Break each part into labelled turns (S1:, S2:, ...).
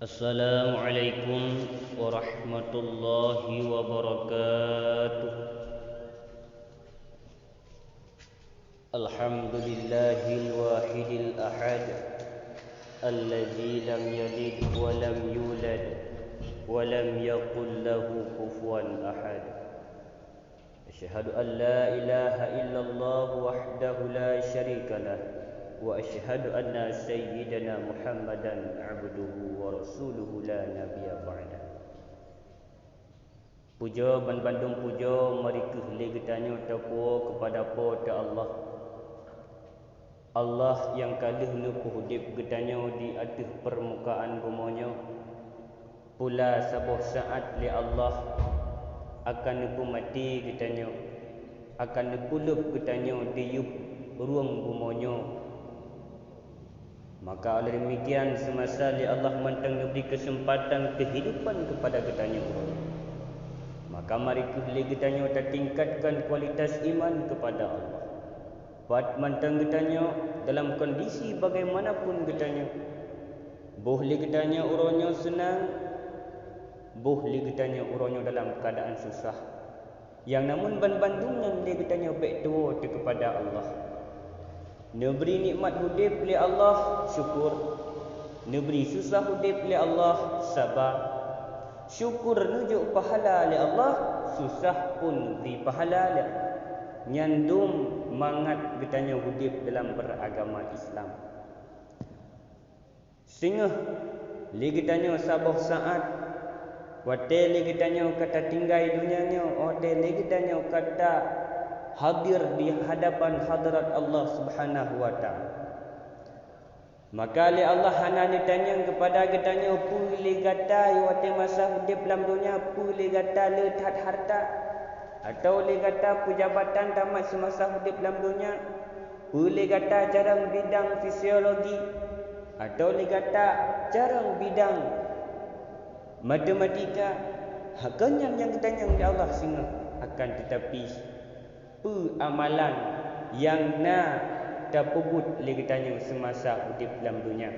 S1: Assalamualaikum warahmatullahi wabarakatuh. Alhamdulillahil wahidil ahad, alladzi lam yalid wa lam yulad wa lam yakul lahu kufuwan ahad. Asyhadu an la ilaha illallah wahdahu la syarika lah, wa asyhadu anna sayyidana Muhammadan abduhu wa rasuluhu la nabiyya ba'da. Puja ban bandung puja mereka le getanyo takwa kepada apa Allah. Allah yang kalih nupuh hidip getanyo di atas permukaan bumonyo. Pula sabuh saat li Allah akan nupu mati getanyo, akan nupulup getanyo di yup ruang bumonyo. Maka oleh demikian semasa li Allah mentang memberi kesempatan kehidupan kepada getanyo, maka mari getanyo tingkatkan kualitas iman kepada Allah. Buat mentang getanyo dalam kondisi bagaimanapun getanyo, boleh getanyo uronyo senang, boleh getanyo uronyo dalam keadaan susah. Yang namun bandungan li getanyo baik tua kepada Allah. Neberi nikmat hudib li Allah, syukur. Neberi susah hudib li Allah, sabar. Syukur nujuk pahala li Allah, susah pun beri pahala li. Nyandum mangat getanyo hudib dalam beragama Islam. Singah li getanyo sabuh saat wate li getanyo kata tinggai dunianyo, wate li getanyo kata hadir di hadapan hadrat Allah Subhanahu wa taala. Maka li Allah hana ditanya kepada getanyo puli gata wate masa hidup dalam dunia, puli gata letat harta atau li gata pejabatan tamat semasa hidup dalam dunia, puli gata jarang bidang fisiologi atau li gata jarang bidang matematika. Hakanya yang ditanya oleh Allah singa akan tetapi amalan yang na terpubut li getanyo semasa hidup dalam dunia.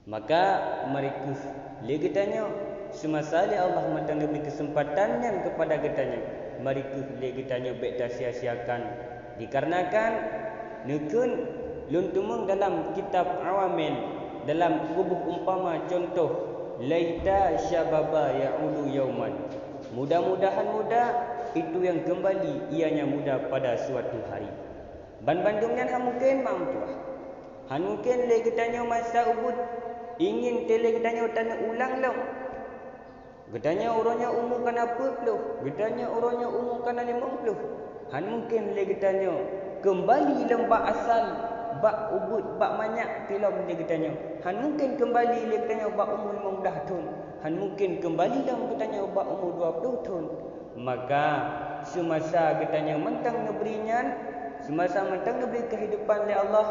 S1: Maka mereka li getanyo semasa li Allah mentang beri kesempatan yang kepada getanyo, mereka li getanyo baik dah sia-siakan dikarenakan nukun luntumung dalam kitab Awamil dalam rubuh umpama contoh laita syababa ya'ulu yauman, mudah-mudahan muda itu yang kembali ianya muda pada suatu hari. Bandungnya han mungkin mampuah. Han mungkin le getanyo masa ubud ingin tele getanyo tanah ulang long. Getanyo orangnya umur kana 40, getanyo orangnya umur kana 50. Han mungkin le getanyo kembali lembah asal bak ubud bak manyak tilom le getanyo. Han mungkin kembali le getanyo bak umur 15 tahun. Han mungkin kembali dalam getanyo bak umur 20 tahun. Maka semasa getanyo mentang ngeberinyan, semasa mentang ngeberi kehidupan oleh Allah,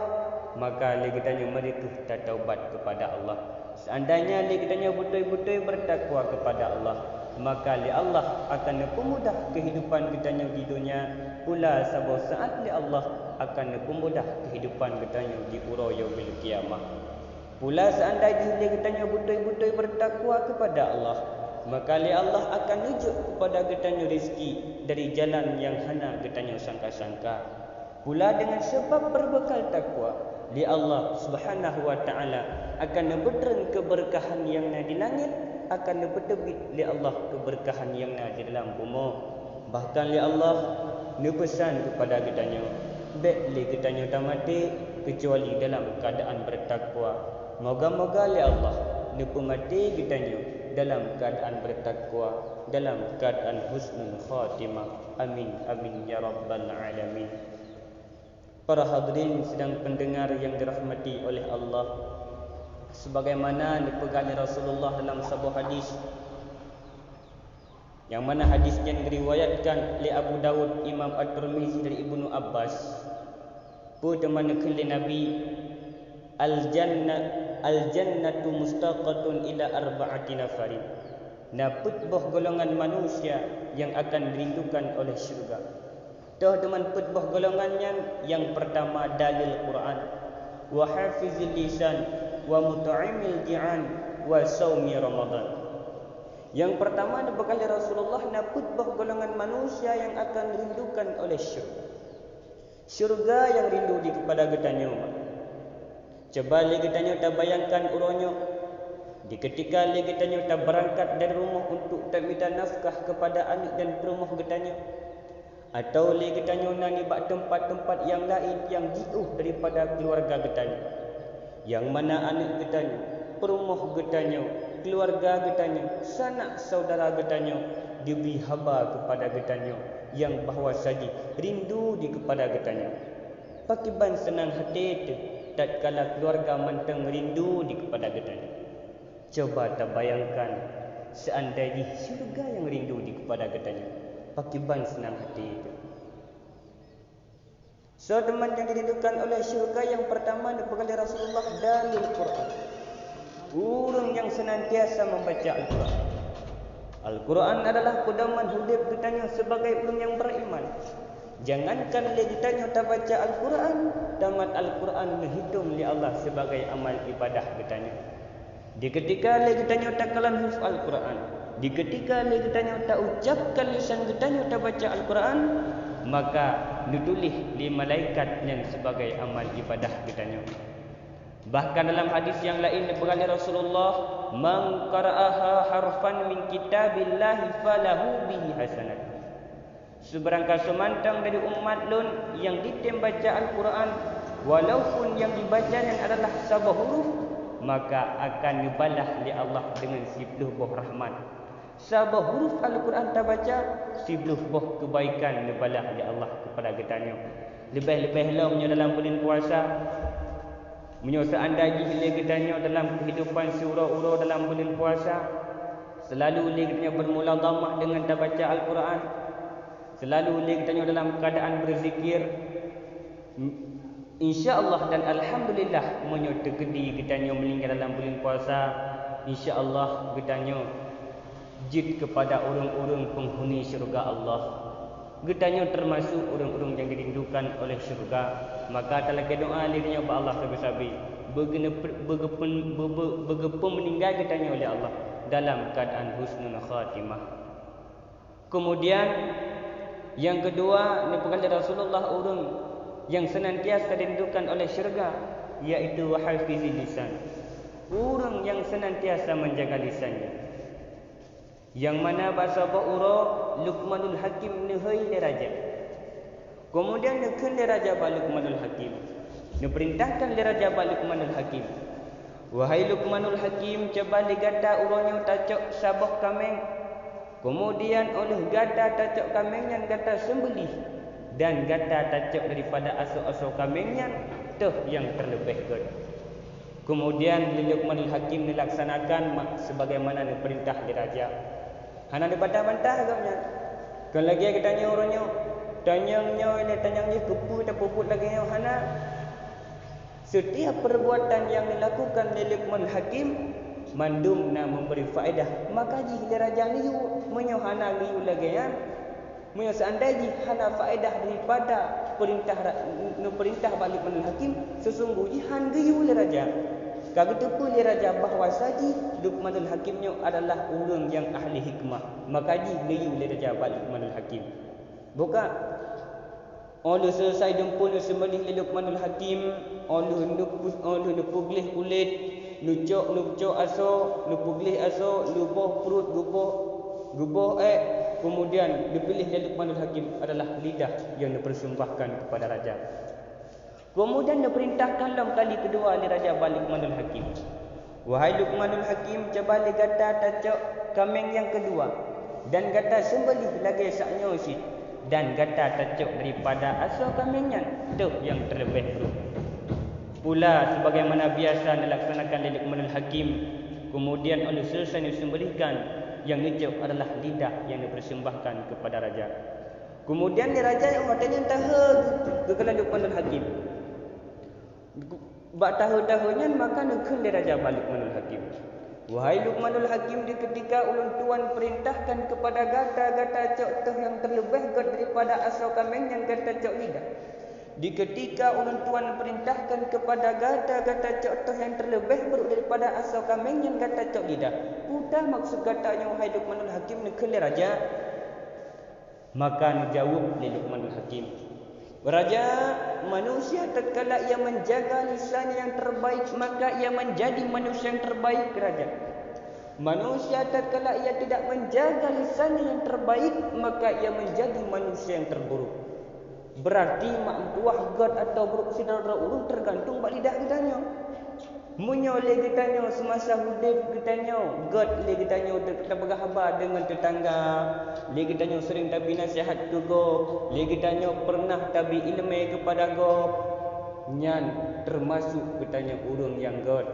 S1: maka li getanyo mereka taubat kepada Allah. Seandainya li getanyo betul-betul bertakwa kepada Allah, maka li Allah akan mempermudah kehidupan getanyo di dunia. Pula sabuh saat li Allah akan mempermudah kehidupan getanyo di ura yaumil qiyamah. Pula seandainya li getanyo betul-betul bertakwa kepada Allah, maka li Allah akan tunjuk kepada getanyo rezeki dari jalan yang hana getanyo sangka-sangka. Pula dengan sebab berbekal takwa, li Allah Subhanahu wa taala akan memberikan keberkahan yang ada di langit, akan memberi li Allah keberkahan yang ada di dalam bumi. Bahkan li Allah nepesan kepada getanyo, baik li getanyo tak mati kecuali dalam keadaan bertakwa. Moga-moga li Allah nepu mati getanyo dalam keadaan bertakwa, dalam keadaan husnul khatimah. Amin amin ya rabbal alamin. Para hadirin sedang pendengar yang dirahmati oleh Allah, sebagaimana dipegang Rasulullah dalam sebuah hadis, yang mana hadisnya diriwayatkan oleh Abu Dawud, Imam At-Tirmizi dari Ibnu Abbas. Putamanakan Nabi Al-jannatu mustaqatun ila arba'ati nafarin. Naput boh golongan manusia yang akan dirindukan oleh syurga. Toh teman put boh golongannya yang pertama dalil Quran, wa hafizil lisan, wa mut'imil ji'an wa saumi Ramadan. Yang pertama dibekali Rasulullah naput bah golongan manusia yang akan rindukan oleh syurga. Syurga yang rindu di kepada getanyo. Coba le getanyo tak bayangkan uronyo. Di ketika le getanyo tak berangkat dari rumah untuk tak minta nafkah kepada anak dan perumah getanyo. Atau le getanyo nani bak tempat-tempat yang lain yang jauh daripada keluarga getanyo. Yang mana anak getanyo, perumah getanyo, keluarga getanyo, sanak saudara getanyo diberi haba kepada getanyo yang bahawa saji rindu di kepada getanyo. Pakiban senang hati itu tatkala keluarga manteng rindu di kepada getanyo. Coba tak bayangkan seandainya syurga yang rindu di kepada getanyo. Pakiban senang hati itu. So teman yang dirindukan oleh syurga yang pertama dibekali Rasulullah dalil Quran. Orang yang senantiasa membaca Al-Quran. Al-Quran adalah pedoman hidup getanyo sebagai orang yang beriman. Jangankan dia getanyo tak baca Al-Quran, tamat Al-Quran dihitung oleh Allah sebagai amal ibadah getanyo. Di ketika dia getanyo tak kalan hufz Al-Quran, di ketika dia getanyo tak ucapkan lisan getanyo tak baca Al-Quran, maka ditulis di malaikat yang sebagai amal ibadah getanyo. Bahkan dalam hadis yang lain dibekali Rasulullah, man qara'aha harfan min kitabillahi falahu bihi hasanat. Seberangkali semantang dari umat lun yang ditem baca Al-Quran, walaupun yang dibacanya adalah sabah huruf, maka akan dibalas oleh Allah dengan 10 buah rahmat. Sabah huruf Al-Quran tak baca, 10 buah kebaikan dibalas oleh Allah kepada getanyo. Lebih-lebih lamanya dalam bulan puasa. Menyusahkan dagi hilir getanyo dalam kehidupan surah-urah dalam bulan puasa. Selalu hilir getanyo bermula dhamah dengan tak baca Al-Quran. Selalu hilir getanyo dalam keadaan berzikir. InsyaAllah dan Alhamdulillah menyuruh gedi getanyo meninggal dalam bulan puasa. InsyaAllah getanyo jid kepada orang-orang penghuni syurga Allah. Getanyo termasuk orang-orang yang dirindukan oleh syurga. Maka talak doa dirinya ba Allah sabi-sabi bergepun meninggal getanyo oleh Allah dalam keadaan husnul khatimah. Kemudian yang kedua dibekali Rasulullah orang yang senantiasa dirindukan oleh syurga, iaitu hafizil lisan. Orang yang senantiasa menjaga lisannya. Yang mana bahasa Ba'ura Luqmanul Hakim nehai deraja. Kemudian nekun deraja Luqmanul Hakim. Diperintahkan deraja Luqmanul Hakim. Wahai Luqmanul Hakim, coba digata urangnya tacok sabah kameng. Kemudian oleh gata tacok kamengnya gata sembelih. Dan gata tacok daripada asuk-asuk kamengnya tuh yang terlebih good. Kemudian Luqmanul Hakim dilaksanakan sebagaimana diperintah diraja. Hana dibantah-bantah agaknya. Kalau lagi kita tanya orangnya, tanyangnya kepu tak puput lagi nya hana. Setiap perbuatan yang dilakukan oleh Luqmanul Hakim mandumna memberi faedah, maka jih diraja liu menyohana liu lagi nya. Menyo seandainya hana faedah daripada perintah balik Luqmanul Hakim, sesungguhnya han liu diraja. Kagitu pun dia raja bahawa saji Luqmanul Hakimnya adalah orang yang ahli hikmah. Maka ji liu dia raja Luqmanul Hakim. Bukan oleh selesai jemput sembelih Luqmanul Hakim, oleh nupuglih kulit, nucok aso, nupuglih aso, lubuh perut gubuh kemudian dipilih Luqmanul Hakim adalah lidah yang dipersembahkan kepada raja. Kemudian diperintahkan dalam kali kedua oleh Raja Luqmanul Hakim. Wahai Luqmanul Hakim, coba gata tacok kameng yang kedua. Dan gata sembelih lagi saknya usit. Dan gata tacok daripada asal kamengnya. Tuh yang terlebih dulu. Pula sebagaimana biasa dilaksanakan oleh Luqmanul Hakim. Kemudian oleh selesai disembelihkan. Yang hijau adalah lidah yang dipersembahkan kepada raja. Kemudian raja yang matanya tahu kekalahan Luqmanul Hakim. Bak tahun-tahunnya maka nekun dia raja Luqmanul Hakim. Wahai Luqmanul Hakim, di ketika ulun tuan perintahkan kepada gata-gata cok tuh yang terlebih god daripada asal kameng yang gata cok lidah. Di ketika ulun tuan perintahkan kepada gata-gata contoh yang terlebih buruk daripada asal kambing yang gata cok lidah. Udah maksud gatanya wahai Luqmanul Hakim ni kelir raja. Maka dijawab oleh Luqmanul Hakim. Raja, manusia tatkala ia menjaga lisan yang terbaik maka ia menjadi manusia yang terbaik raja. Manusia tatkala ia tidak menjaga lisan yang terbaik maka ia menjadi manusia yang terburuk. Berarti mak tuah god atau buruk saudara urung tergantung bak lidah kitanya. Munyo le kitanya semasa hidup kitanya god le kitanya kita berkhabar dengan tetangga, le kitanya sering tabi nasihat ke go, le kitanya pernah tabi ilmu kepada go. Nyan termasuk kitanya urung yang god.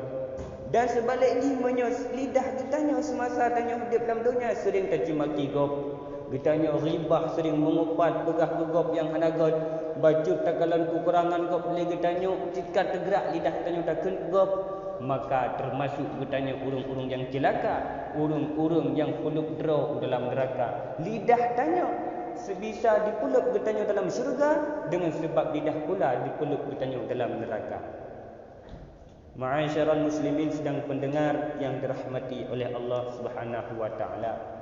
S1: Dan sebaliknya munyo lidah kitanya semasa tanya hidup dalam dunia sering caci maki go. Kitanya ribah sering mengupat pegah gegop yang hanagot baju takalan kekurangan gop le kitanya cikat tergerak lidah kitanya takun gop maka termasuk kitanya urung-urung yang celaka, urung-urung yang puluk draw dalam neraka. Lidah tanya sebisa dipuluk kitanya dalam syurga dengan sebab lidah pula dipuluk kitanya dalam neraka. Ma'asyiral muslimin sedang pendengar yang dirahmati oleh Allah Subhanahu wa taala.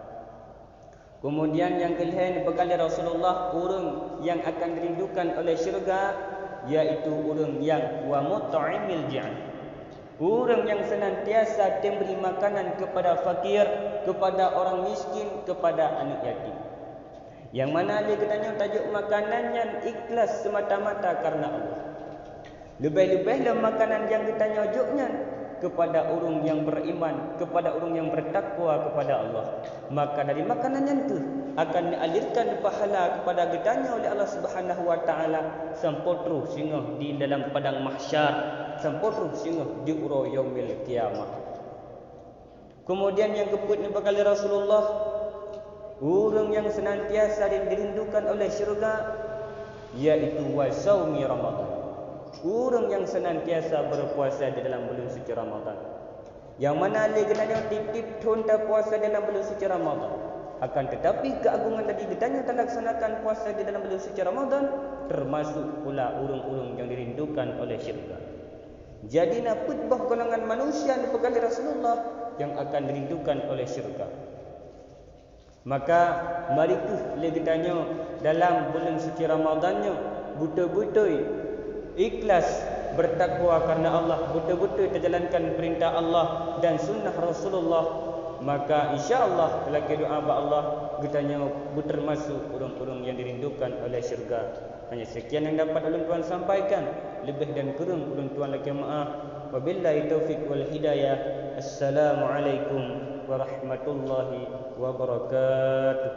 S1: Kemudian yang kalian bekali Rasulullah urang yang akan dirindukan oleh syurga yaitu urang yang wa mut'imil ja'i. Urang yang senantiasa memberi makanan kepada fakir, kepada orang miskin, kepada anak yatim. Yang mana dia katanya tajuk makanannya ikhlas semata-mata karena Allah. Lebih-lebihlah makanan yang ditanya juknya kepada orang yang beriman, kepada orang yang bertakwa kepada Allah. Maka dari makanan yang itu akan dialirkan pahala kepada kitanya oleh Allah Subhanahu wa taala sampotru singgah di dalam padang mahsyar, sampotru singgah di uro yaumil kiamah. Kemudian yang keputnya bakal Rasulullah, orang yang senantiasa dirindukan oleh syurga yaitu wasaumi Ramadan. Orang yang senantiasa berpuasa di dalam bulan suci Ramadan. Yang mana legenanya titip tunda puasa dalam bulan suci Ramadan. Akan tetapi keagungan tadi ditanya terlaksanakan puasa di dalam bulan suci Ramadan termasuk pula urung-urung yang dirindukan oleh syurga. Jadi naputbah golongan manusia di pekali Rasulullah yang akan dirindukan oleh syurga. Maka marilah legenanya dalam bulan suci Ramadannya betul-betul ikhlas bertakwa karena Allah, betul-betul terjalankan perintah Allah dan sunnah Rasulullah, maka insya-Allah lagi doa ba Allah kitanya termasuk urang-urang yang dirindukan oleh syurga. Hanya sekian yang dapat ulun tuan sampaikan, lebih dan kurang ulun tuan lagi maaf. Wabillahi taufik wal hidayah. Assalamualaikum warahmatullahi wabarakatuh.